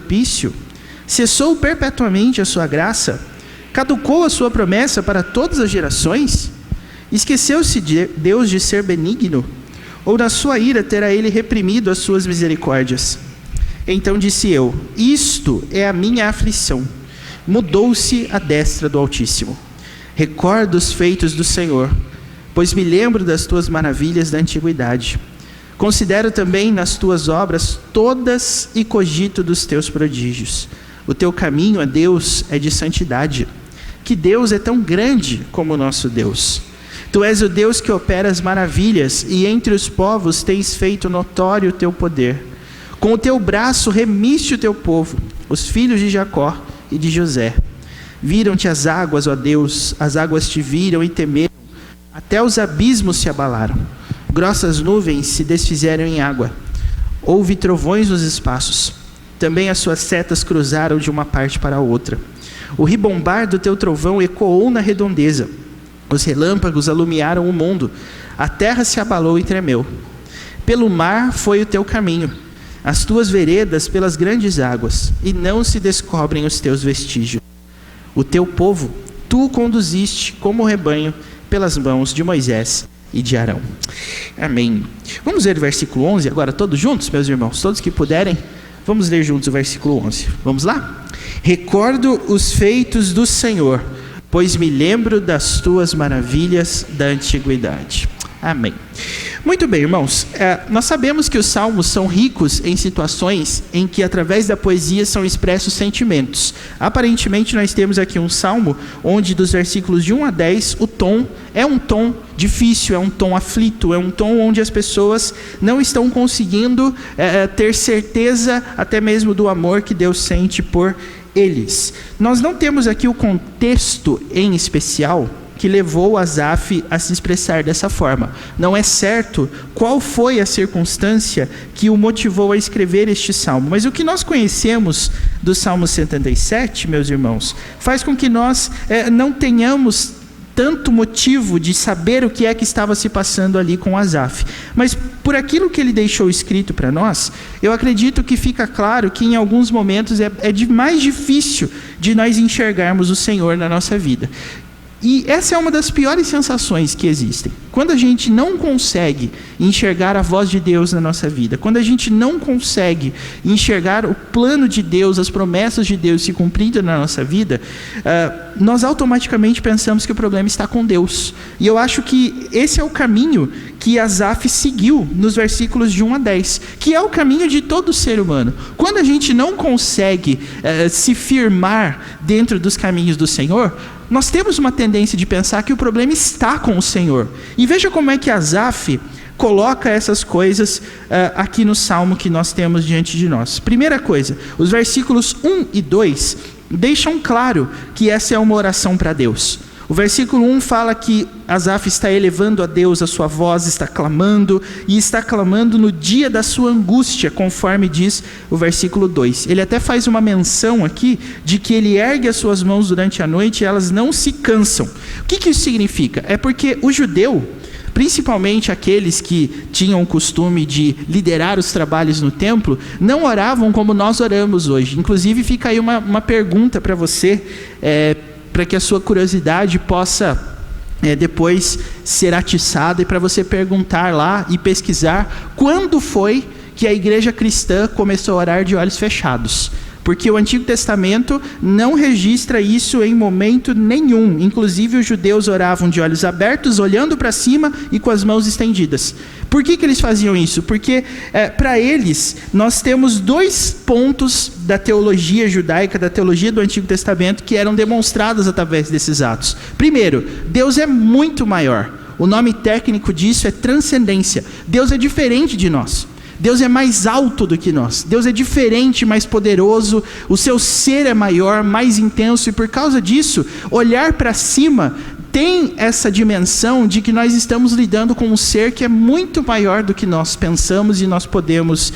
propício? Cessou perpetuamente a sua graça? Caducou a sua promessa para todas as gerações? Esqueceu-se Deus de ser benigno? Ou na sua ira terá ele reprimido as suas misericórdias? Então disse eu: isto é a minha aflição. Mudou-se a destra do Altíssimo. Recordo os feitos do Senhor, pois me lembro das tuas maravilhas da antiguidade. Considero também nas tuas obras todas e cogito dos teus prodígios. O teu caminho, ó Deus, é de santidade. Que Deus é tão grande como o nosso Deus. Tu és o Deus que opera as maravilhas, e entre os povos tens feito notório o teu poder. Com o teu braço remiste o teu povo, os filhos de Jacó e de José. Viram-te as águas, ó Deus, as águas te viram e temeram, até os abismos se abalaram. Grossas nuvens se desfizeram em água, houve trovões nos espaços. Também as suas setas cruzaram de uma parte para a outra. O ribombar do teu trovão ecoou na redondeza. Os relâmpagos alumiaram o mundo. A terra se abalou e tremeu. Pelo mar foi o teu caminho, as tuas veredas pelas grandes águas, e não se descobrem os teus vestígios. O teu povo tu conduziste como rebanho pelas mãos de Moisés e de Arão. Amém. Vamos ler o versículo 11 agora, todos juntos, meus irmãos, todos que puderem. Vamos ler juntos o versículo 11. Vamos lá? Recordo os feitos do Senhor, pois me lembro das tuas maravilhas da antiguidade. Amém. Muito bem, irmãos, nós sabemos que os salmos são ricos em situações em que através da poesia são expressos sentimentos. Aparentemente nós temos aqui um salmo onde dos versículos de 1 a 10 o tom é um tom difícil, é um tom aflito, é um tom onde as pessoas não estão conseguindo ter certeza até mesmo do amor que Deus sente por eles. Nós não temos aqui o contexto em especial que levou Asaf a se expressar dessa forma. Não é certo qual foi a circunstância que o motivou a escrever este salmo, mas o que nós conhecemos do Salmo 77, meus irmãos, faz com que nós não tenhamos tanto motivo de saber o que é que estava se passando ali com Asaf. Mas por aquilo que ele deixou escrito para nós, eu acredito que fica claro que em alguns momentos é mais difícil de nós enxergarmos o Senhor na nossa vida. E essa é uma das piores sensações que existem. Quando a gente não consegue enxergar a voz de Deus na nossa vida, quando a gente não consegue enxergar o plano de Deus, as promessas de Deus se cumprindo na nossa vida, nós automaticamente pensamos que o problema está com Deus. E eu acho que esse é o caminho que Asaf seguiu nos versículos de 1 a 10, que é o caminho de todo ser humano. Quando a gente não consegue se firmar dentro dos caminhos do Senhor, nós temos uma tendência de pensar que o problema está com o Senhor. E veja como é que Asaf coloca essas coisas aqui no salmo que nós temos diante de nós. Primeira coisa, os versículos 1 e 2 deixam claro que essa é uma oração para Deus. O versículo 1 fala que Asaf está elevando a Deus a sua voz, está clamando, e está clamando no dia da sua angústia, conforme diz o versículo 2. Ele até faz uma menção aqui de que ele ergue as suas mãos durante a noite e elas não se cansam. O que isso significa? É porque o judeu, principalmente aqueles que tinham o costume de liderar os trabalhos no templo, não oravam como nós oramos hoje. Inclusive fica aí uma pergunta para você, para que a sua curiosidade possa depois ser atiçada, e para você perguntar lá e pesquisar quando foi que a igreja cristã começou a orar de olhos fechados. Porque o Antigo Testamento não registra isso em momento nenhum. Inclusive os judeus oravam de olhos abertos, olhando para cima e com as mãos estendidas. Por que eles faziam isso? Porque para eles nós temos dois pontos da teologia judaica, da teologia do Antigo Testamento, que eram demonstrados através desses atos. Primeiro, Deus é muito maior. O nome técnico disso é transcendência. Deus é diferente de nós. Deus é mais alto do que nós. Deus é diferente, mais poderoso. O seu ser é maior, mais intenso. E por causa disso, olhar para cima tem essa dimensão de que nós estamos lidando com um ser que é muito maior do que nós pensamos e nós podemos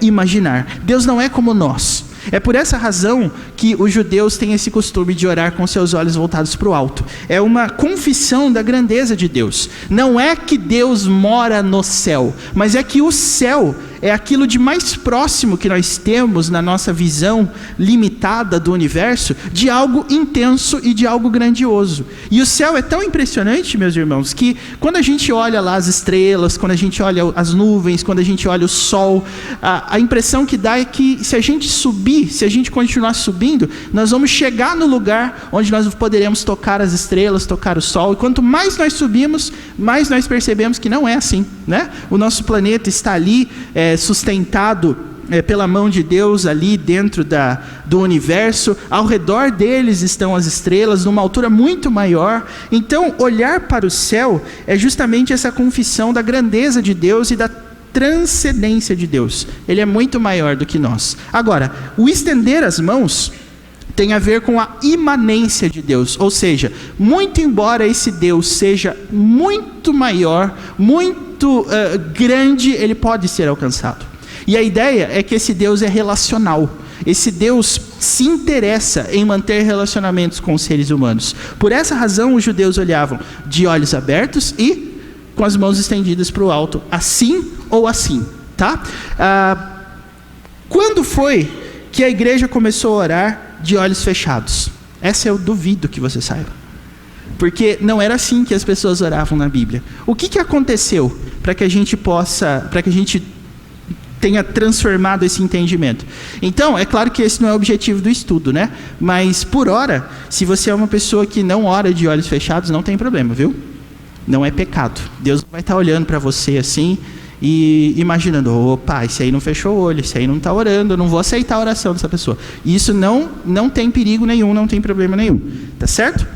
imaginar. Deus não é como nós. É por essa razão que os judeus têm esse costume de orar com seus olhos voltados para o alto. É uma confissão da grandeza de Deus. Não é que Deus mora no céu, mas é que o céu é aquilo de mais próximo que nós temos na nossa visão limitada do universo, de algo intenso e de algo grandioso. E o céu é tão impressionante, meus irmãos, que quando a gente olha lá as estrelas, quando a gente olha as nuvens, quando a gente olha o sol, a impressão que dá é que se a gente subir, se a gente continuar subindo, nós vamos chegar no lugar onde nós poderemos tocar as estrelas, tocar o sol. E quanto mais nós subimos, mais nós percebemos que não é assim, né? O nosso planeta está ali sustentado pela mão de Deus ali dentro do universo. Ao redor deles estão as estrelas, numa altura muito maior. Então, olhar para o céu é justamente essa confissão da grandeza de Deus e da transcendência de Deus. Ele é muito maior do que nós. Agora, o estender as mãos tem a ver com a imanência de Deus, ou seja, muito embora esse Deus seja muito maior, muito grande, ele pode ser alcançado. E a ideia é que esse Deus é relacional. Esse Deus se interessa em manter relacionamentos com os seres humanos. Por essa razão, os judeus olhavam de olhos abertos e com as mãos estendidas para o alto, assim ou assim, tá? Quando foi que a igreja começou a orar de olhos fechados? Essa eu duvido que você saiba, porque não era assim que as pessoas oravam na Bíblia. O que aconteceu para que a gente tenha transformado esse entendimento? Então, é claro que esse não é o objetivo do estudo, né? Mas por hora, se você é uma pessoa que não ora de olhos fechados, não tem problema, viu? Não é pecado. Deus vai estar olhando para você assim e imaginando: opa, esse aí não fechou o olho, esse aí não está orando, eu não vou aceitar a oração dessa pessoa. E isso não tem perigo nenhum, não tem problema nenhum, tá certo?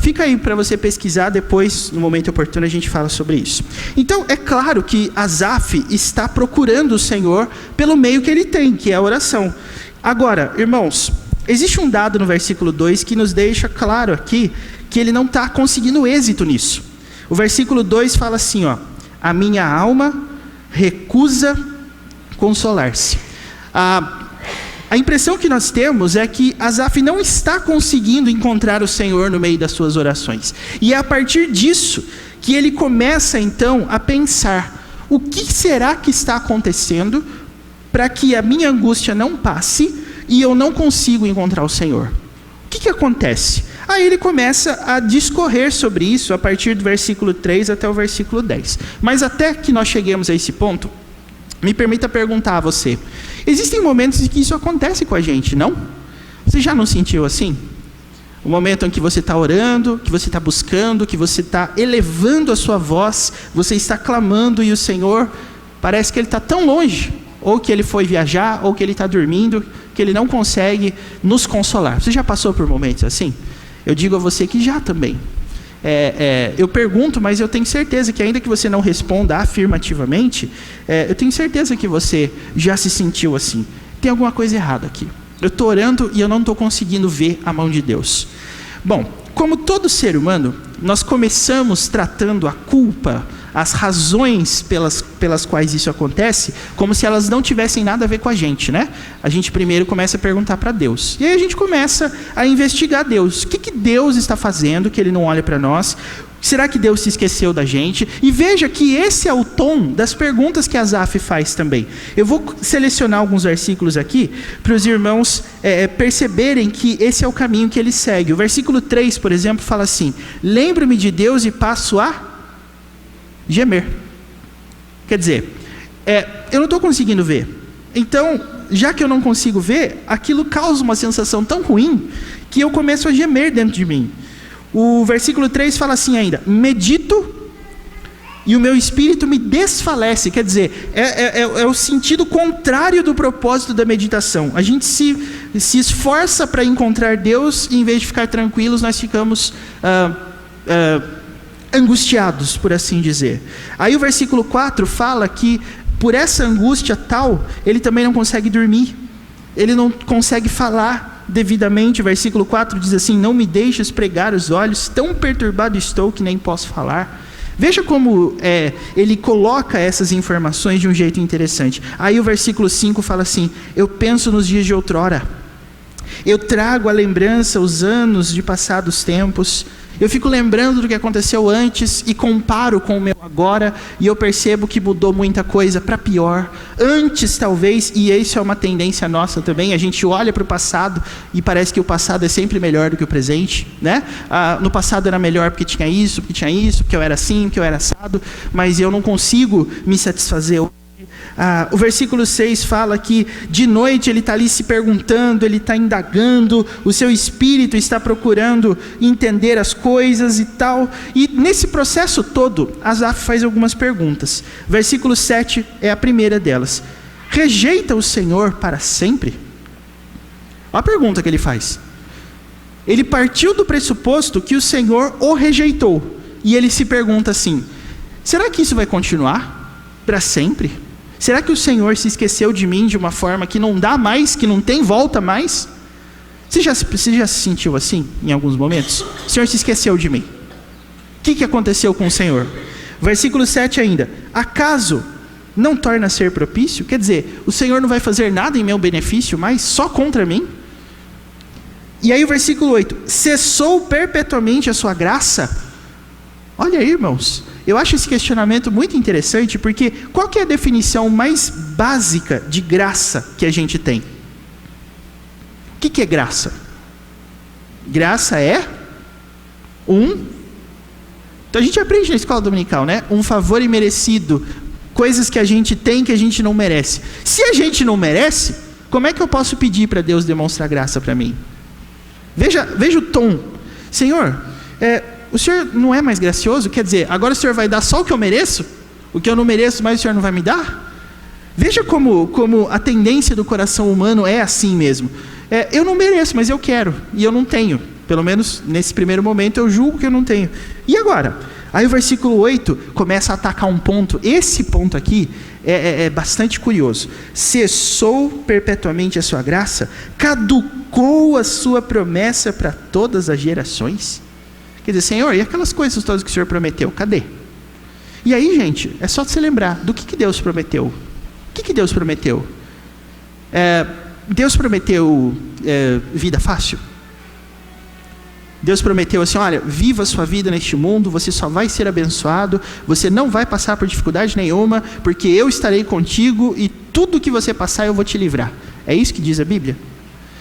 Fica aí para você pesquisar, depois, no momento oportuno, a gente fala sobre isso. Então, é claro que Asaf está procurando o Senhor pelo meio que ele tem, que é a oração. Agora, irmãos, existe um dado no versículo 2 que nos deixa claro aqui que ele não está conseguindo êxito nisso. O versículo 2 fala assim, ó: a minha alma recusa consolar-se. A impressão que nós temos é que Asaf não está conseguindo encontrar o Senhor no meio das suas orações. E é a partir disso que ele começa então a pensar: o que será que está acontecendo para que a minha angústia não passe e eu não consigo encontrar o Senhor? O que acontece? Aí ele começa a discorrer sobre isso a partir do versículo 3 até o versículo 10. Mas até que nós cheguemos a esse ponto, me permita perguntar a você: existem momentos em que isso acontece com a gente, não? Você já não sentiu assim? O momento em que você está orando, que você está buscando, que você está elevando a sua voz, você está clamando e o Senhor parece que Ele está tão longe, ou que Ele foi viajar, ou que Ele está dormindo, que Ele não consegue nos consolar. Você já passou por momentos assim? Eu digo a você que já também. Eu pergunto, mas eu tenho certeza que ainda que você não responda afirmativamente, eu tenho certeza que você já se sentiu assim. Tem alguma coisa errada aqui. Eu estou orando e eu não estou conseguindo ver a mão de Deus. Bom, como todo ser humano, nós começamos tratando a culpa, as razões pelas quais isso acontece, como se elas não tivessem nada a ver com a gente, né? A gente primeiro começa a perguntar para Deus. E aí a gente começa a investigar Deus. O que Deus está fazendo que Ele não olha para nós? Será que Deus se esqueceu da gente? E veja que esse é o tom das perguntas que Asaf faz também. Eu vou selecionar alguns versículos aqui para os irmãos perceberem que esse é o caminho que ele segue. O versículo 3, por exemplo, fala assim: lembro-me de Deus e passo a gemer. Quer dizer, eu não estou conseguindo ver. Então, já que eu não consigo ver, aquilo causa uma sensação tão ruim que eu começo a gemer dentro de mim. O versículo 3 fala assim ainda: medito e o meu espírito me desfalece. Quer dizer, é o sentido contrário do propósito da meditação. A gente se esforça para encontrar Deus e em vez de ficar tranquilos, nós ficamos angustiados, por assim dizer. Aí o versículo 4 fala que por essa angústia tal, ele também não consegue dormir. Ele não consegue falar devidamente. O versículo 4 diz assim: não me deixes pregar os olhos, tão perturbado estou que nem posso falar. Veja como ele coloca essas informações de um jeito interessante. Aí o versículo 5 fala assim: eu penso nos dias de outrora, eu trago à lembrança os anos de passados tempos, Eu fico lembrando do que aconteceu antes e comparo com o meu agora, e eu percebo que mudou muita coisa para pior. Antes, talvez, e isso é uma tendência nossa também, a gente olha para o passado e parece que o passado é sempre melhor do que o presente, né? No passado era melhor porque tinha isso, porque eu era assim, porque eu era assado, mas eu não consigo me satisfazer. O versículo 6 fala que de noite ele está ali se perguntando, ele está indagando, o seu espírito está procurando entender as coisas e tal. E nesse processo todo, Asaf faz algumas perguntas. Versículo 7 é a primeira delas. Rejeita o Senhor para sempre? Olha a pergunta que ele faz. Ele partiu do pressuposto que o Senhor o rejeitou. E ele se pergunta assim: será que isso vai continuar para sempre? Será que o Senhor se esqueceu de mim de uma forma que não dá mais, que não tem volta mais? Você já se sentiu assim em alguns momentos? O Senhor se esqueceu de mim. O que aconteceu com o Senhor? Versículo 7 ainda. Acaso não torna a ser propício? Quer dizer, o Senhor não vai fazer nada em meu benefício, mas só contra mim? E aí o versículo 8. Cessou perpetuamente a sua graça? Olha aí, irmãos. Eu acho esse questionamento muito interessante, porque qual que é a definição mais básica de graça que a gente tem? O que é graça? Graça é então a gente aprende na escola dominical, né? Um favor imerecido, coisas que a gente tem que a gente não merece. Se a gente não merece, como é que eu posso pedir para Deus demonstrar graça para mim? Veja o tom. Senhor, o Senhor não é mais gracioso? Quer dizer, agora o Senhor vai dar só o que eu mereço? O que eu não mereço, mas o Senhor não vai me dar? Veja como a tendência do coração humano é assim mesmo. Eu não mereço, mas eu quero, e eu não tenho. Pelo menos nesse primeiro momento eu julgo que eu não tenho. E agora? Aí o versículo 8 começa a atacar um ponto. Esse ponto aqui é bastante curioso. Cessou perpetuamente a sua graça? Caducou a sua promessa para todas as gerações? Quer dizer, Senhor, e aquelas coisas todas que o Senhor prometeu, cadê? E aí, gente, é só você lembrar do que Deus prometeu. O que Deus prometeu? Deus prometeu vida fácil? Deus prometeu assim: olha, viva a sua vida neste mundo, você só vai ser abençoado, você não vai passar por dificuldade nenhuma, porque eu estarei contigo e tudo que você passar eu vou te livrar. É isso que diz a Bíblia?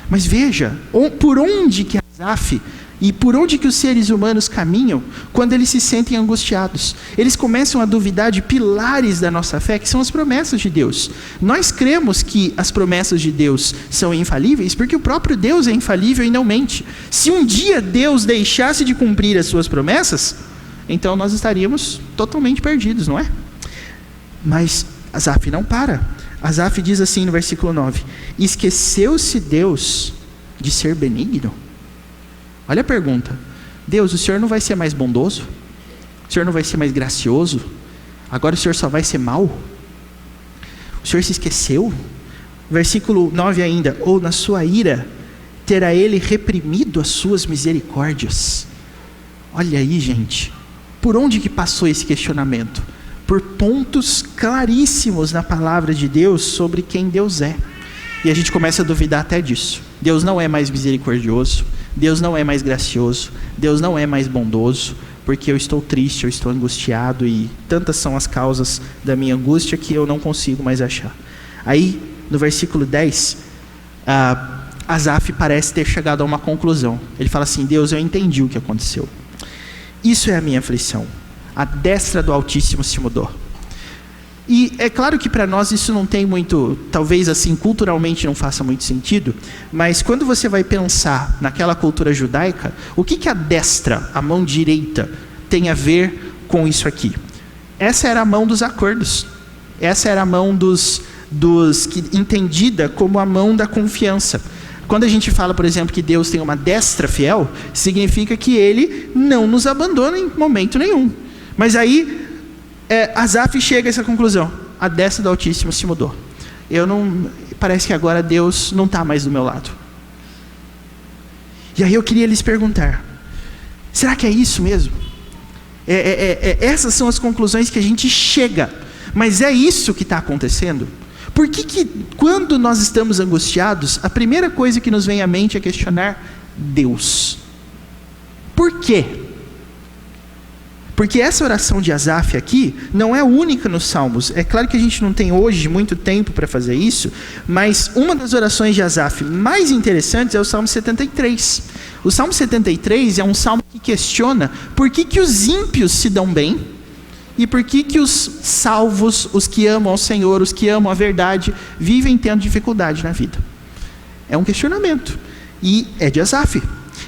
Mas veja, por onde que Asaf e por onde que os seres humanos caminham quando eles se sentem angustiados? Eles começam a duvidar de pilares da nossa fé, que são as promessas de Deus. Nós cremos que as promessas de Deus são infalíveis, porque o próprio Deus é infalível e não mente. Se um dia Deus deixasse de cumprir as suas promessas, então nós estaríamos totalmente perdidos, não é? Mas Asaf não para. Asaf diz assim no versículo 9: esqueceu-se Deus de ser benigno? Olha a pergunta. Deus, o Senhor não vai ser mais bondoso? O Senhor não vai ser mais gracioso? Agora o Senhor só vai ser mau? O Senhor se esqueceu? Versículo 9 ainda. Ou na sua ira terá ele reprimido as suas misericórdias? Olha aí, gente. Por onde que passou esse questionamento? Por pontos claríssimos na palavra de Deus sobre quem Deus é. E a gente começa a duvidar até disso. Deus não é mais misericordioso, Deus não é mais gracioso, Deus não é mais bondoso, porque eu estou triste, eu estou angustiado, e tantas são as causas da minha angústia que eu não consigo mais achar. Aí, no versículo 10, Asaf parece ter chegado a uma conclusão. Ele fala assim: Deus, eu entendi o que aconteceu. Isso é a minha aflição. A destra do Altíssimo se mudou. E é claro que para nós isso não tem muito, talvez assim, culturalmente não faça muito sentido, mas quando você vai pensar naquela cultura judaica, o que a destra, a mão direita, tem a ver com isso aqui? Essa era a mão dos acordos. Essa era a mão dos entendida como a mão da confiança. Quando a gente fala, por exemplo, que Deus tem uma destra fiel, significa que Ele não nos abandona em momento nenhum. Mas aí Asaf chega a essa conclusão: a destra do Altíssimo se mudou. Parece que agora Deus não está mais do meu lado. E aí eu queria lhes perguntar: será que é isso mesmo? Essas são as conclusões que a gente chega. Mas é isso que está acontecendo? Por que quando nós estamos angustiados, a primeira coisa que nos vem à mente é questionar Deus? Por quê? Porque essa oração de Asaf aqui não é única nos Salmos. É claro que a gente não tem hoje muito tempo para fazer isso, mas uma das orações de Asaf mais interessantes é o Salmo 73. O Salmo 73 é um salmo que questiona por que os ímpios se dão bem e por que os salvos, os que amam ao Senhor, os que amam a verdade, vivem tendo dificuldade na vida. É um questionamento. E é de Asaf.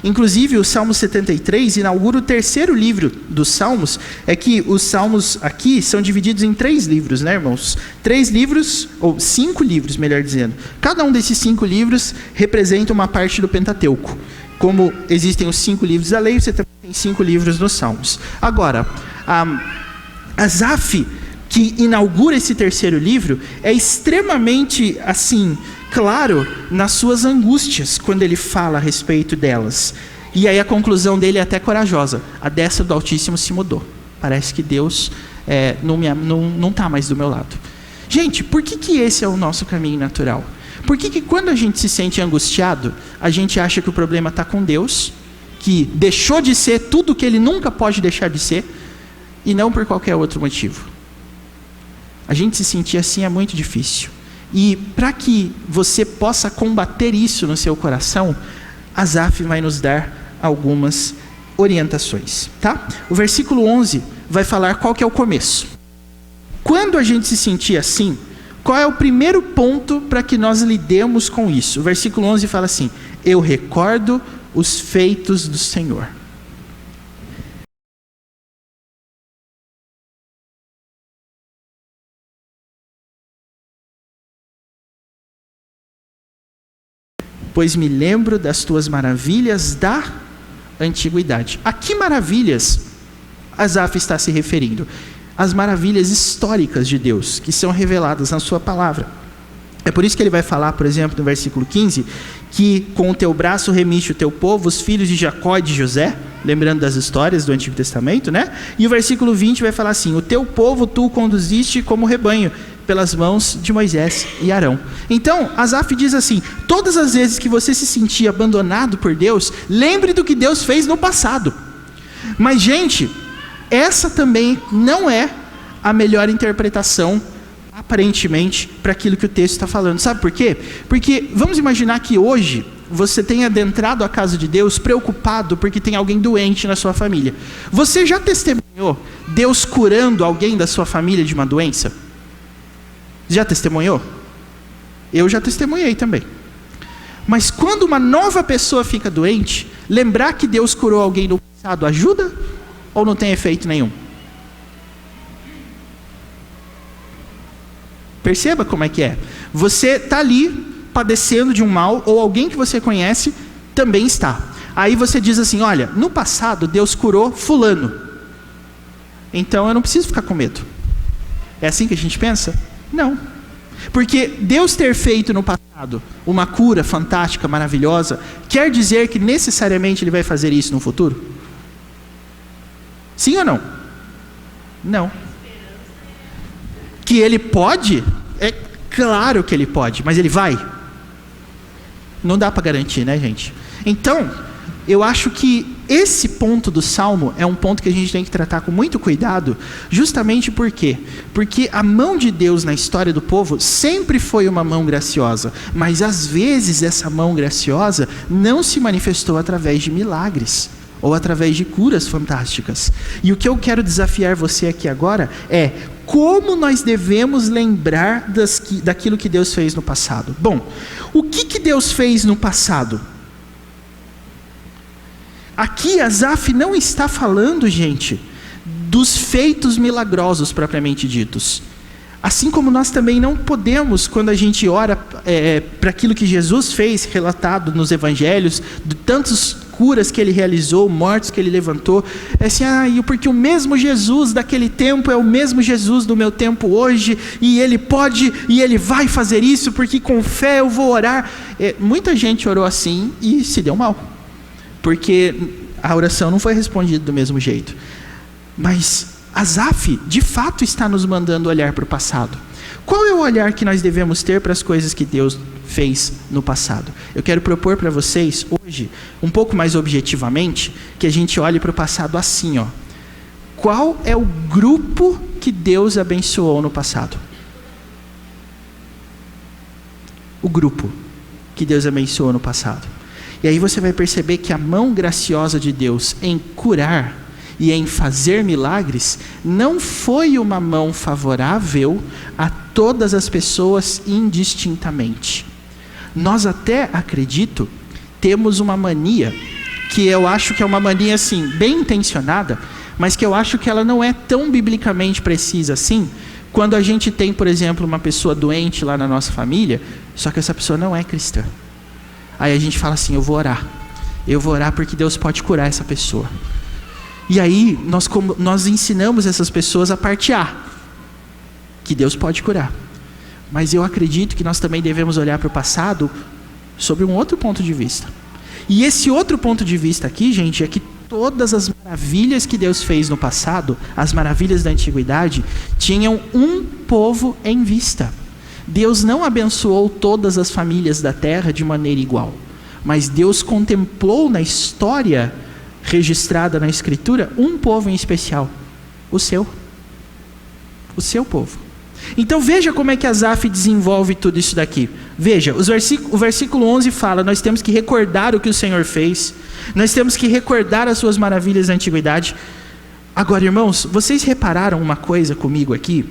Inclusive, o Salmo 73 inaugura o terceiro livro dos Salmos. É que os Salmos aqui são divididos em 3 livros, né, irmãos? 3 livros, ou 5 livros, melhor dizendo. Cada um desses 5 livros representa uma parte do Pentateuco. Como existem os 5 livros da lei, você também tem 5 livros nos Salmos. Agora, Asaf, que inaugura esse terceiro livro, é extremamente, assim, claro nas suas angústias, quando ele fala a respeito delas. E aí a conclusão dele é até corajosa: a destra do Altíssimo se mudou. Parece que Deus não está mais do meu lado. Gente, por que esse é o nosso caminho natural? Por que quando a gente se sente angustiado, a gente acha que o problema está com Deus, que deixou de ser tudo que ele nunca pode deixar de ser, e não por qualquer outro motivo? A gente se sentir assim é muito difícil. E para que você possa combater isso no seu coração, Asaf vai nos dar algumas orientações, tá? O versículo 11 vai falar qual que é o começo. Quando a gente se sentir assim, qual é o primeiro ponto para que nós lidemos com isso? O versículo 11 fala assim: eu recordo os feitos do Senhor. Pois me lembro das tuas maravilhas da antiguidade. A que maravilhas Asaf está se referindo? As maravilhas históricas de Deus, que são reveladas na sua palavra. É por isso que ele vai falar, por exemplo, no versículo 15, que com o teu braço remiste o teu povo, os filhos de Jacó e de José, lembrando das histórias do Antigo Testamento, né? E o versículo 20 vai falar assim: o teu povo tu conduziste como rebanho, pelas mãos de Moisés e Arão. Então, Asaf diz assim: todas as vezes que você se sentir abandonado por Deus, lembre do que Deus fez no passado. Mas, gente, essa também não é a melhor interpretação, aparentemente, para aquilo que o texto está falando. Sabe por quê? Porque vamos imaginar que hoje você tenha adentrado a casa de Deus preocupado porque tem alguém doente na sua família. Você já testemunhou Deus curando alguém da sua família de uma doença? Já testemunhou? Eu já testemunhei também. Mas quando uma nova pessoa fica doente, lembrar que Deus curou alguém no passado ajuda ou não tem efeito nenhum? Perceba como é que é. Você está ali padecendo de um mal, ou alguém que você conhece também está. Aí você diz assim: olha, no passado Deus curou fulano, então eu não preciso ficar com medo. É assim que a gente pensa? Não. Porque Deus ter feito no passado uma cura fantástica, maravilhosa, quer dizer que necessariamente Ele vai fazer isso no futuro? Sim ou não? Não. Que Ele pode? É claro que Ele pode, mas Ele vai? Não dá para garantir, né, gente? Então, eu acho que esse ponto do Salmo é um ponto que a gente tem que tratar com muito cuidado, justamente por quê? Porque a mão de Deus na história do povo sempre foi uma mão graciosa, mas às vezes essa mão graciosa não se manifestou através de milagres, ou através de curas fantásticas. E o que eu quero desafiar você aqui agora é: como nós devemos lembrar daquilo que Deus fez no passado? Bom, o que Deus fez no passado? Aqui Asaf não está falando, gente, dos feitos milagrosos propriamente ditos. Assim como nós também não podemos, quando a gente ora para aquilo que Jesus fez, relatado nos evangelhos, de tantas curas que Ele realizou, mortos que Ele levantou, é assim: porque o mesmo Jesus daquele tempo é o mesmo Jesus do meu tempo hoje, e Ele pode e Ele vai fazer isso, porque com fé eu vou orar. Muita gente orou assim e se deu mal, porque a oração não foi respondida do mesmo jeito. Mas Asaf, de fato, está nos mandando olhar para o passado. Qual é o olhar que nós devemos ter para as coisas que Deus fez no passado? Eu quero propor para vocês, hoje, um pouco mais objetivamente, que a gente olhe para o passado assim, ó. qual é o grupo que Deus abençoou no passado. O grupo que Deus abençoou no passado. E aí você vai perceber que a mão graciosa de Deus em curar e em fazer milagres não foi uma mão favorável a todas as pessoas indistintamente. Nós até, acredito, temos uma mania, que eu acho que é uma mania assim, bem intencionada, mas que eu acho que ela não é tão biblicamente precisa assim, quando a gente tem, por exemplo, uma pessoa doente lá na nossa família, só que essa pessoa não é cristã. Aí a gente fala assim, eu vou orar porque Deus pode curar essa pessoa. E aí nós ensinamos essas pessoas a parte A, que Deus pode curar. Mas eu acredito que nós também devemos olhar para o passado sobre um outro ponto de vista. E esse outro ponto de vista aqui, gente, é que todas as maravilhas que Deus fez no passado, as maravilhas da antiguidade, tinham um povo em vista. Deus não abençoou todas as famílias da terra de maneira igual, mas Deus contemplou na história registrada na Escritura um povo em especial, o seu povo. Então veja como é que Asaf desenvolve tudo isso daqui. Veja, o versículo 11 fala, nós temos que recordar o que o Senhor fez, nós temos que recordar as suas maravilhas da antiguidade. Agora, irmãos, vocês repararam uma coisa comigo aqui?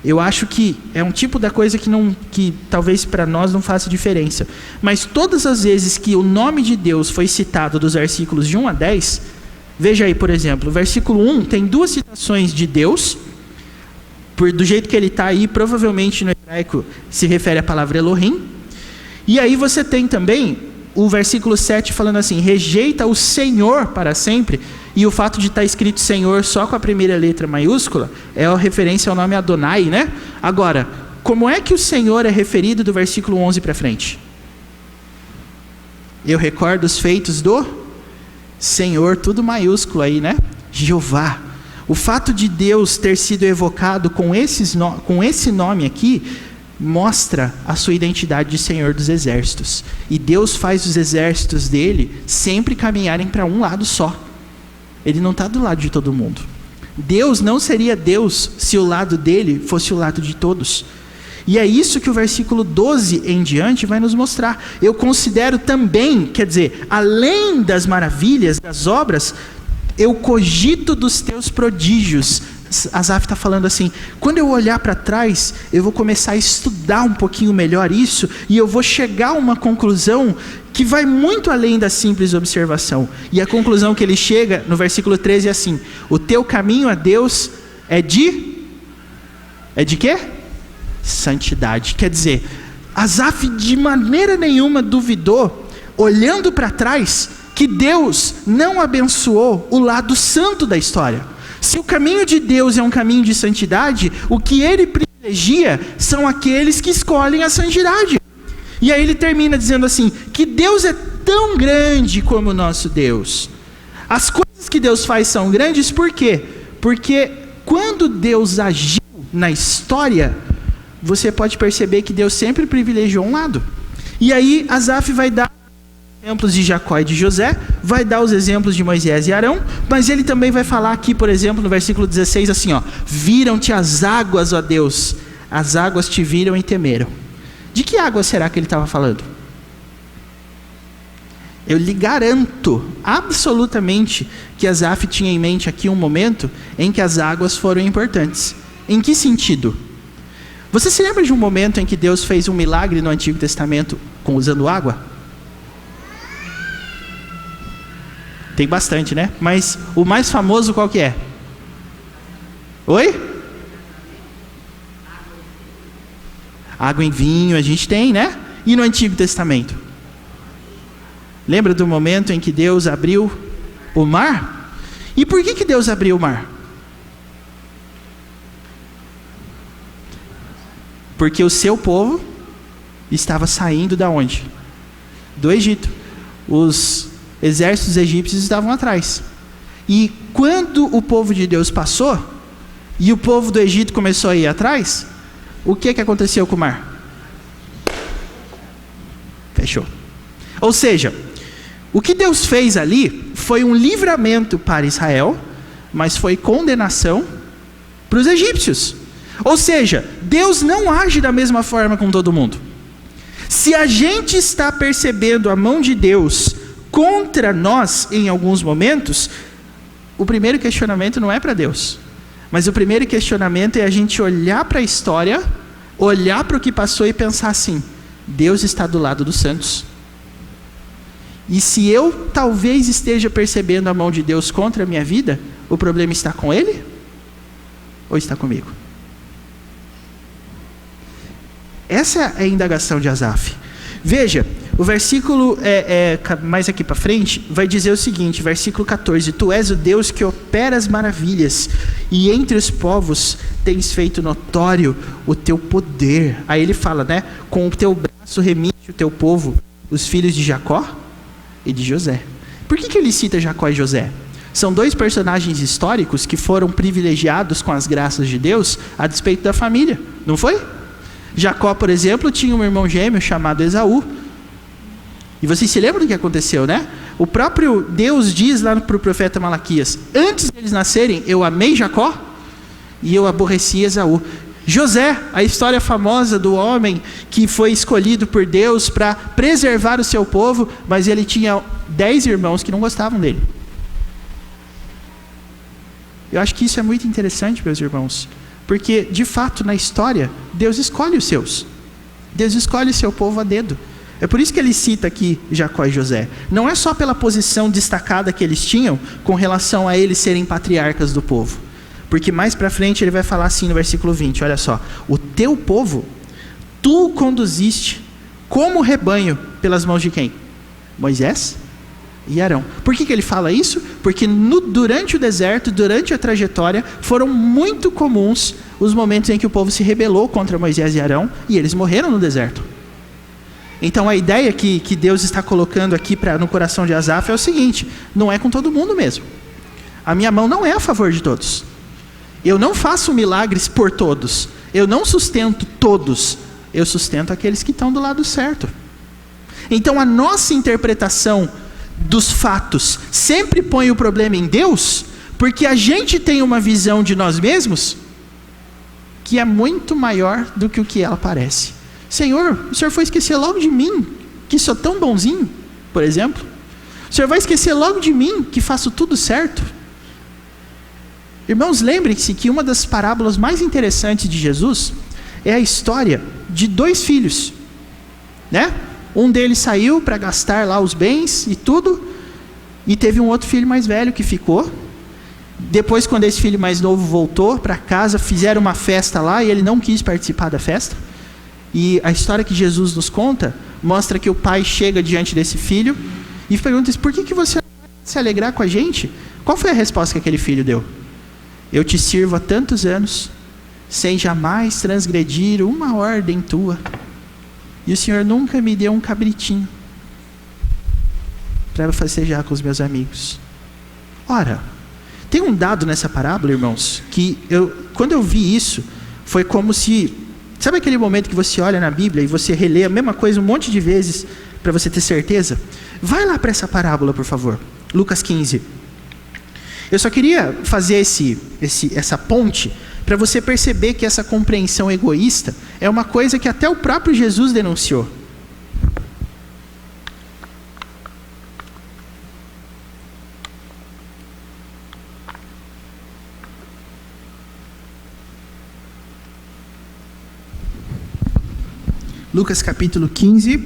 Eu acho que é um tipo da coisa que talvez para nós não faça diferença. Mas todas as vezes que o nome de Deus foi citado dos versículos de 1 a 10, veja aí, por exemplo, o versículo 1 tem duas citações de Deus, do jeito que ele está aí, provavelmente no hebraico se refere à palavra Elohim. E aí você tem também o versículo 7 falando assim, rejeita o Senhor para sempre. E o fato de estar escrito Senhor só com a primeira letra maiúscula é a referência ao nome Adonai, né? Agora, como é que o Senhor é referido do versículo 11 para frente? Eu recordo os feitos do Senhor, tudo maiúsculo aí, né? Jeová. O fato de Deus ter sido evocado com esse nome aqui mostra a sua identidade de Senhor dos exércitos. E Deus faz os exércitos dele sempre caminharem para um lado só. Ele não está do lado de todo mundo. Deus não seria Deus se o lado dele fosse o lado de todos. E é isso que o versículo 12 em diante vai nos mostrar. Eu considero também, quer dizer, além das maravilhas, das obras, eu cogito dos teus prodígios. Asaf está falando assim, quando eu olhar para trás, eu vou começar a estudar um pouquinho melhor isso, e eu vou chegar a uma conclusão que vai muito além da simples observação. E a conclusão que ele chega no versículo 13 é assim, o teu caminho a Deus é de quê? Santidade. Quer dizer, Asaf de maneira nenhuma duvidou, olhando para trás, que Deus não abençoou o lado santo da história. Se o caminho de Deus é um caminho de santidade, o que ele privilegia são aqueles que escolhem a santidade. E aí ele termina dizendo assim, que Deus é tão grande como o nosso Deus. As coisas que Deus faz são grandes, por quê? Porque quando Deus agiu na história, você pode perceber que Deus sempre privilegiou um lado. E aí Asaf vai dar exemplos de Jacó e de José, vai dar os exemplos de Moisés e Arão, mas ele também vai falar aqui, por exemplo, no versículo 16, assim, ó, viram-te as águas, ó Deus, as águas te viram e temeram. De que água será que ele estava falando? Eu lhe garanto, absolutamente, que Asaf tinha em mente aqui um momento em que as águas foram importantes. Em que sentido? Você se lembra de um momento em que Deus fez um milagre no Antigo Testamento usando água? Tem bastante, né? Mas o mais famoso qual que é? Oi? Água em vinho a gente tem, né? E no Antigo Testamento? Lembra do momento em que Deus abriu o mar? E por que Deus abriu o mar? Porque o seu povo estava saindo da onde? Do Egito. Os exércitos egípcios estavam atrás. E quando o povo de Deus passou, e o povo do Egito começou a ir atrás, o que aconteceu com o mar? Fechou. Ou seja, o que Deus fez ali foi um livramento para Israel mas foi condenação para os egípcios. Ou seja, Deus não age da mesma forma com todo mundo. Se a gente está percebendo a mão de Deus contra nós em alguns momentos, o primeiro questionamento não é para Deus, mas o primeiro questionamento é a gente olhar para a história, olhar para o que passou e pensar assim: Deus está do lado dos santos. E se eu talvez esteja percebendo a mão de Deus contra a minha vida, o problema está com Ele ou está comigo? Essa é a indagação de Asaf. Veja, o versículo mais aqui para frente vai dizer o seguinte, versículo 14: Tu és o Deus que opera as maravilhas, e entre os povos tens feito notório o teu poder. Aí ele fala, né? Com o teu braço remite o teu povo, os filhos de Jacó e de José. Por que ele cita Jacó e José? São dois personagens históricos que foram privilegiados com as graças de Deus a despeito da família, não foi? Jacó, por exemplo, tinha um irmão gêmeo chamado Esaú. E vocês se lembram do que aconteceu, né? O próprio Deus diz lá para o profeta Malaquias: antes deles nascerem, eu amei Jacó e eu aborreci Esaú. José, a história famosa do homem que foi escolhido por Deus para preservar o seu povo, mas ele tinha 10 irmãos que não gostavam dele. Eu acho que isso é muito interessante, meus irmãos, porque, de fato, na história, Deus escolhe os seus. Deus escolhe o seu povo a dedo. É por isso que ele cita aqui Jacó e José. Não é só pela posição destacada que eles tinham com relação a eles serem patriarcas do povo. Porque mais para frente ele vai falar assim no versículo 20, olha só: o teu povo, tu o conduziste como rebanho pelas mãos de quem? Moisés e Arão. Por que ele fala isso? Porque durante o deserto, durante a trajetória, foram muito comuns os momentos em que o povo se rebelou contra Moisés e Arão, e eles morreram no deserto. Então a ideia que Deus está colocando aqui no coração de Asaf é o seguinte: não é com todo mundo mesmo. A minha mão não é a favor de todos. Eu não faço milagres por todos. Eu não sustento todos. Eu sustento aqueles que estão do lado certo. Então a nossa interpretação dos fatos sempre põe o problema em Deus, porque a gente tem uma visão de nós mesmos que é muito maior do que o que ela parece. Senhor, o Senhor foi esquecer logo de mim, que sou tão bonzinho, por exemplo? O Senhor vai esquecer logo de mim, que faço tudo certo? Irmãos, lembrem-se que uma das parábolas mais interessantes de Jesus é a história de 2 filhos, né? Um deles saiu para gastar lá os bens e tudo, e teve um outro filho mais velho que ficou. Depois, quando esse filho mais novo voltou para casa, fizeram uma festa lá e ele não quis participar da festa. E a história que Jesus nos conta mostra que o pai chega diante desse filho e pergunta: por que você não vai se alegrar com a gente? Qual foi a resposta que aquele filho deu? Eu te sirvo há tantos anos, sem jamais transgredir uma ordem tua, e o Senhor nunca me deu um cabritinho para festejar com os meus amigos. Ora, tem um dado nessa parábola, irmãos, que quando eu vi isso, foi como se... Sabe aquele momento que você olha na Bíblia e você relê a mesma coisa um monte de vezes para você ter certeza? Vai lá para essa parábola, por favor. Lucas 15. Eu só queria fazer essa ponte para você perceber que essa compreensão egoísta é uma coisa que até o próprio Jesus denunciou. Lucas capítulo 15.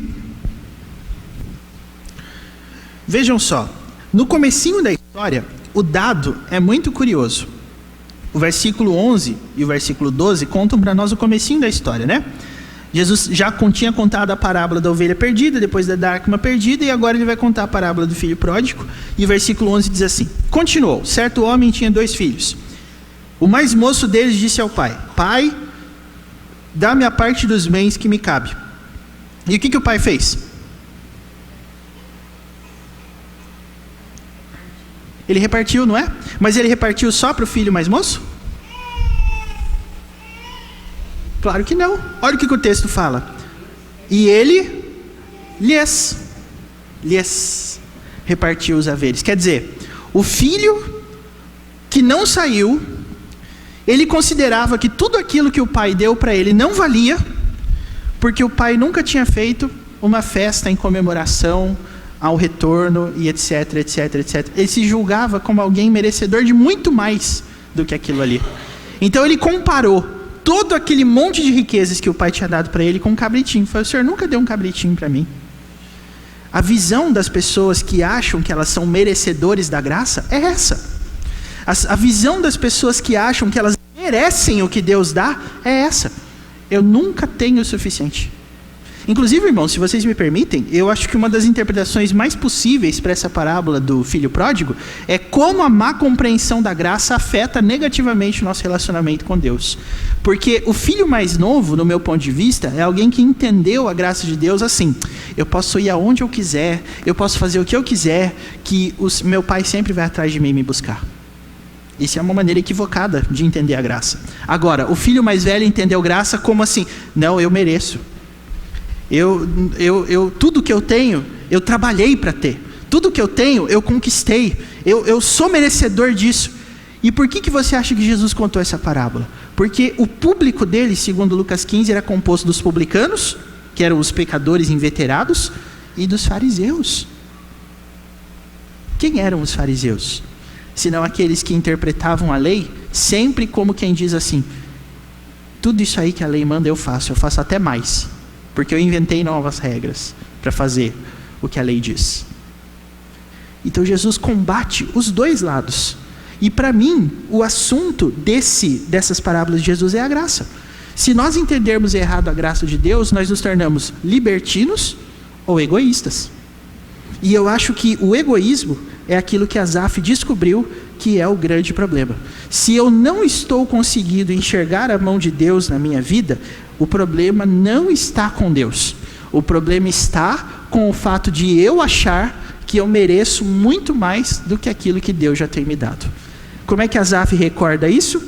Vejam só, no comecinho da história, o dado é muito curioso. O versículo 11 e o versículo 12 contam para nós o comecinho da história, né? Jesus já tinha contado a parábola da ovelha perdida, depois da dracma perdida, e agora ele vai contar a parábola do filho pródigo. E o versículo 11 diz assim: continuou, certo homem tinha 2 filhos. O mais moço deles disse ao pai: Pai, dá-me a parte dos bens que me cabe. E o que o pai fez? Ele repartiu, não é? Mas ele repartiu só para o filho mais moço? Claro que não. Olha o que o texto fala. E ele lhes repartiu os haveres. Quer dizer, o filho que não saiu, ele considerava que tudo aquilo que o pai deu para ele não valia, porque o pai nunca tinha feito uma festa em comemoração ao retorno e etc, etc, etc. Ele se julgava como alguém merecedor de muito mais do que aquilo ali. Então ele comparou todo aquele monte de riquezas que o pai tinha dado para ele com um cabritinho. Falou: o senhor nunca deu um cabritinho para mim. A visão das pessoas que acham que elas são merecedores da graça é essa. A visão das pessoas que acham que elas merecem o que Deus dá é essa. Eu nunca tenho o suficiente. Inclusive, irmãos, se vocês me permitem, eu acho que uma das interpretações mais possíveis para essa parábola do filho pródigo é como a má compreensão da graça afeta negativamente o nosso relacionamento com Deus. Porque o filho mais novo, no meu ponto de vista, é alguém que entendeu a graça de Deus assim: eu posso ir aonde eu quiser, eu posso fazer o que eu quiser, que meu pai sempre vai atrás de mim me buscar. Isso é uma maneira equivocada de entender a graça. Agora, o filho mais velho entendeu graça como assim: não, eu mereço. Tudo que eu tenho, eu trabalhei para ter. Tudo que eu tenho, eu conquistei. Eu sou merecedor disso. E por que você acha que Jesus contou essa parábola? Porque o público dele, segundo Lucas 15, era composto dos publicanos, que eram os pecadores inveterados, e dos fariseus. Quem eram os fariseus? Senão aqueles que interpretavam a lei sempre como quem diz assim: tudo isso aí que a lei manda eu faço até mais, porque eu inventei novas regras para fazer o que a lei diz. Então Jesus combate os dois lados. E para mim, o assunto dessas parábolas de Jesus é a graça. Se nós entendermos errado a graça de Deus, nós nos tornamos libertinos ou egoístas. E eu acho que o egoísmo é aquilo que Asaf descobriu que é o grande problema. Se eu não estou conseguindo enxergar a mão de Deus na minha vida, o problema não está com Deus. O problema está com o fato de eu achar que eu mereço muito mais do que aquilo que Deus já tem me dado. Como é que Asaf recorda isso?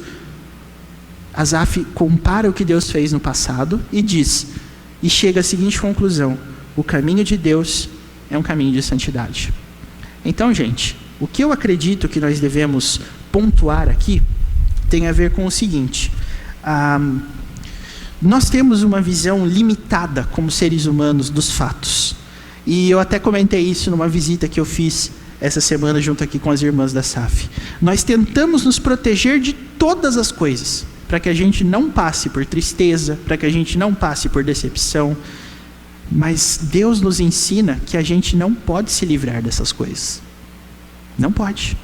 Asaf compara o que Deus fez no passado e chega à seguinte conclusão: o caminho de Deus é um caminho de santidade. Então, gente, o que eu acredito que nós devemos pontuar aqui tem a ver com o seguinte: nós temos uma visão limitada como seres humanos dos fatos. E eu até comentei isso numa visita que eu fiz essa semana junto aqui com as irmãs da SAF. Nós tentamos nos proteger de todas as coisas, para que a gente não passe por tristeza, para que a gente não passe por decepção. Mas Deus nos ensina que a gente não pode se livrar dessas coisas. Não pode.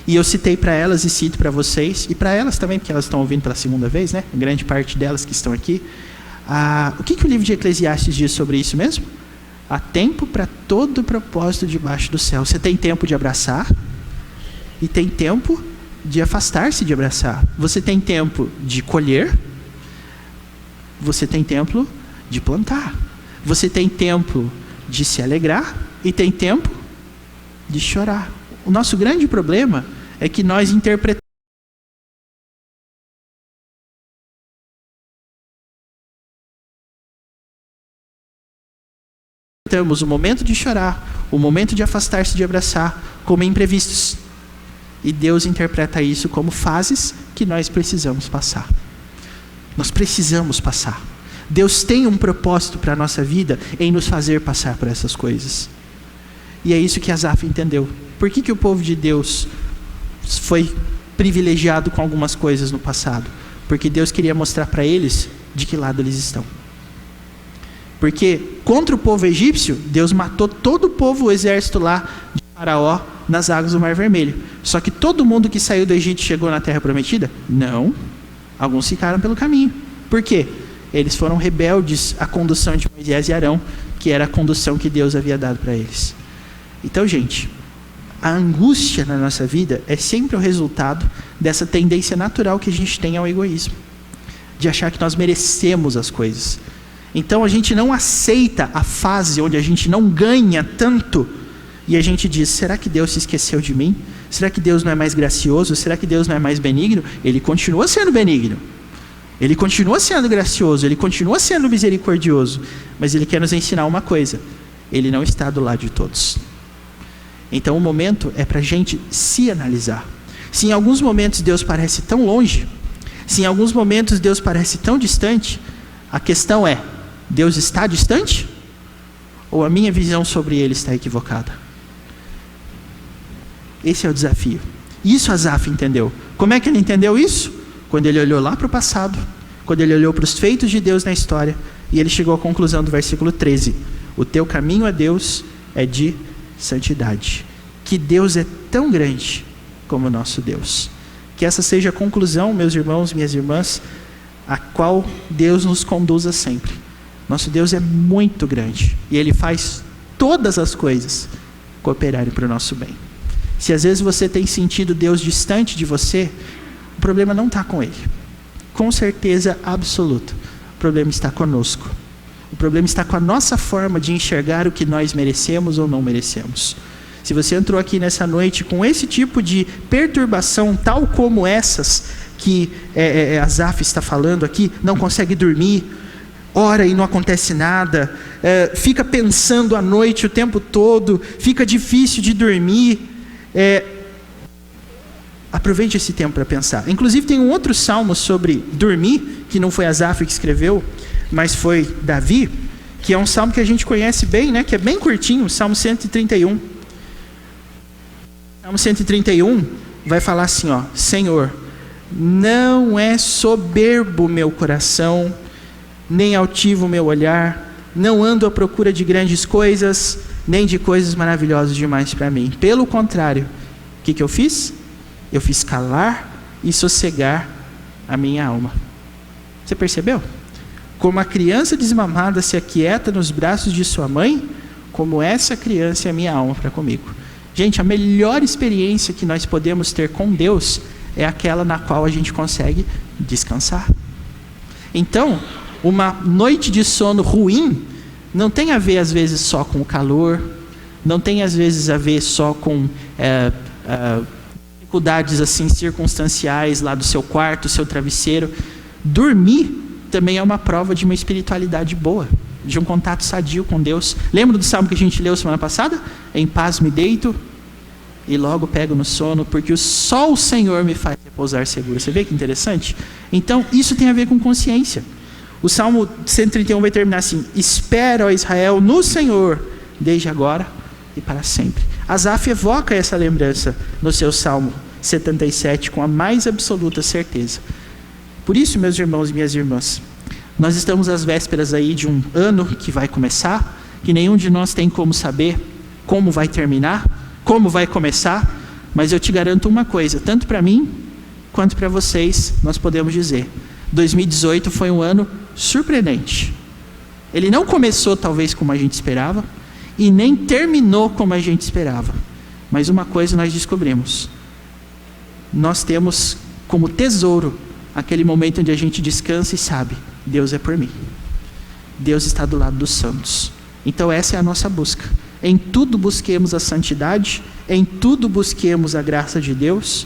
E eu citei para elas e cito para vocês, e para elas também, porque elas estão ouvindo pela segunda vez, né? Grande parte delas que estão aqui. O que o livro de Eclesiastes diz sobre isso mesmo? Há tempo para todo propósito debaixo do céu. Você tem tempo de abraçar e tem tempo de afastar-se de abraçar. Você tem tempo de colher, você tem tempo de plantar. Você tem tempo de se alegrar e tem tempo de chorar. O nosso grande problema é que nós interpretamos o momento de chorar, o momento de afastar-se de abraçar como imprevistos. E Deus interpreta isso como fases que nós precisamos passar. Nós precisamos passar. Deus tem um propósito para a nossa vida em nos fazer passar por essas coisas. E é isso que Asaf entendeu. Por que o povo de Deus foi privilegiado com algumas coisas no passado? Porque Deus queria mostrar para eles de que lado eles estão. Porque contra o povo egípcio, Deus matou todo o povo, o exército lá de Faraó, nas águas do Mar Vermelho. Só que todo mundo que saiu do Egito chegou na Terra Prometida? Não. Alguns ficaram pelo caminho. Por quê? Eles foram rebeldes à condução de Moisés e Arão, que era a condução que Deus havia dado para eles. Então, gente, a angústia na nossa vida é sempre o resultado dessa tendência natural que a gente tem ao egoísmo, de achar que nós merecemos as coisas. Então a gente não aceita a fase onde a gente não ganha tanto e a gente diz: será que Deus se esqueceu de mim? Será que Deus não é mais gracioso? Será que Deus não é mais benigno? Ele continua sendo benigno, Ele continua sendo gracioso, Ele continua sendo misericordioso, mas Ele quer nos ensinar uma coisa: Ele não está do lado de todos. Então o momento é para a gente se analisar. Se em alguns momentos Deus parece tão longe, se em alguns momentos Deus parece tão distante, a questão é, Deus está distante? Ou a minha visão sobre Ele está equivocada? Esse é o desafio. Isso Asaf entendeu. Como é que ele entendeu isso? Quando ele olhou lá para o passado, quando ele olhou para os feitos de Deus na história, e ele chegou à conclusão do versículo 13. O teu caminho a Deus é de santidade. Que Deus é tão grande como o nosso Deus. Que essa seja a conclusão, meus irmãos, minhas irmãs, a qual Deus nos conduza sempre. Nosso Deus é muito grande e Ele faz todas as coisas cooperarem para o nosso bem. Se às vezes você tem sentido Deus distante de você, o problema não está com Ele. Com certeza absoluta, o problema está conosco. O problema está com a nossa forma de enxergar o que nós merecemos ou não merecemos. Se você entrou aqui nessa noite com esse tipo de perturbação, tal como essas que Asaf está falando aqui, não consegue dormir, ora e não acontece nada, fica pensando à noite o tempo todo, fica difícil de dormir, aproveite esse tempo para pensar. Inclusive tem um outro salmo sobre dormir, que não foi Asaf que escreveu, mas foi Davi, que é um salmo que a gente conhece bem, né? Que é bem curtinho, o Salmo 131. Salmo 131 vai falar assim, ó: Senhor, não é soberbo meu coração, nem altivo meu olhar, não ando à procura de grandes coisas, nem de coisas maravilhosas demais para mim. Pelo contrário, o que eu fiz? Eu fiz calar e sossegar a minha alma. Você percebeu? Como a criança desmamada se aquieta nos braços de sua mãe, como essa criança é a minha alma para comigo. Gente, a melhor experiência que nós podemos ter com Deus é aquela na qual a gente consegue descansar. Então, uma noite de sono ruim não tem a ver às vezes só com o calor, não tem às vezes a ver só com dificuldades assim circunstanciais lá do seu quarto, seu travesseiro. Dormir também é uma prova de uma espiritualidade boa, de um contato sadio com Deus. Lembra do salmo que a gente leu semana passada? Em paz me deito e logo pego no sono, porque só o Senhor me faz repousar seguro. Você vê que interessante? Então, isso tem a ver com consciência. O Salmo 131 vai terminar assim: espera, ó Israel, no Senhor, desde agora e para sempre. Asaf evoca essa lembrança no seu Salmo 77 com a mais absoluta certeza. Por isso, meus irmãos e minhas irmãs, nós estamos às vésperas aí de um ano que vai começar, que nenhum de nós tem como saber como vai terminar, como vai começar, mas eu te garanto uma coisa, tanto para mim quanto para vocês, nós podemos dizer: 2018 foi um ano surpreendente. Ele não começou talvez como a gente esperava e nem terminou como a gente esperava, mas uma coisa nós descobrimos: nós temos como tesouro aquele momento onde a gente descansa e sabe, Deus é por mim, Deus está do lado dos santos. Então essa é a nossa busca. Em tudo busquemos a santidade, em tudo busquemos a graça de Deus,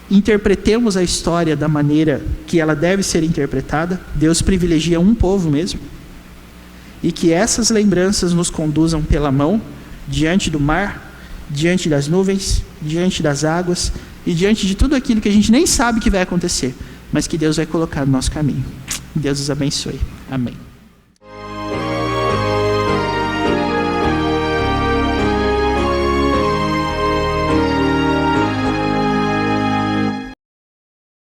interpretemos a história da maneira que ela deve ser interpretada. Deus privilegia um povo mesmo, e que essas lembranças nos conduzam pela mão, diante do mar, diante das nuvens, diante das águas, e diante de tudo aquilo que a gente nem sabe que vai acontecer, mas que Deus vai colocar no nosso caminho. Deus os abençoe. Amém.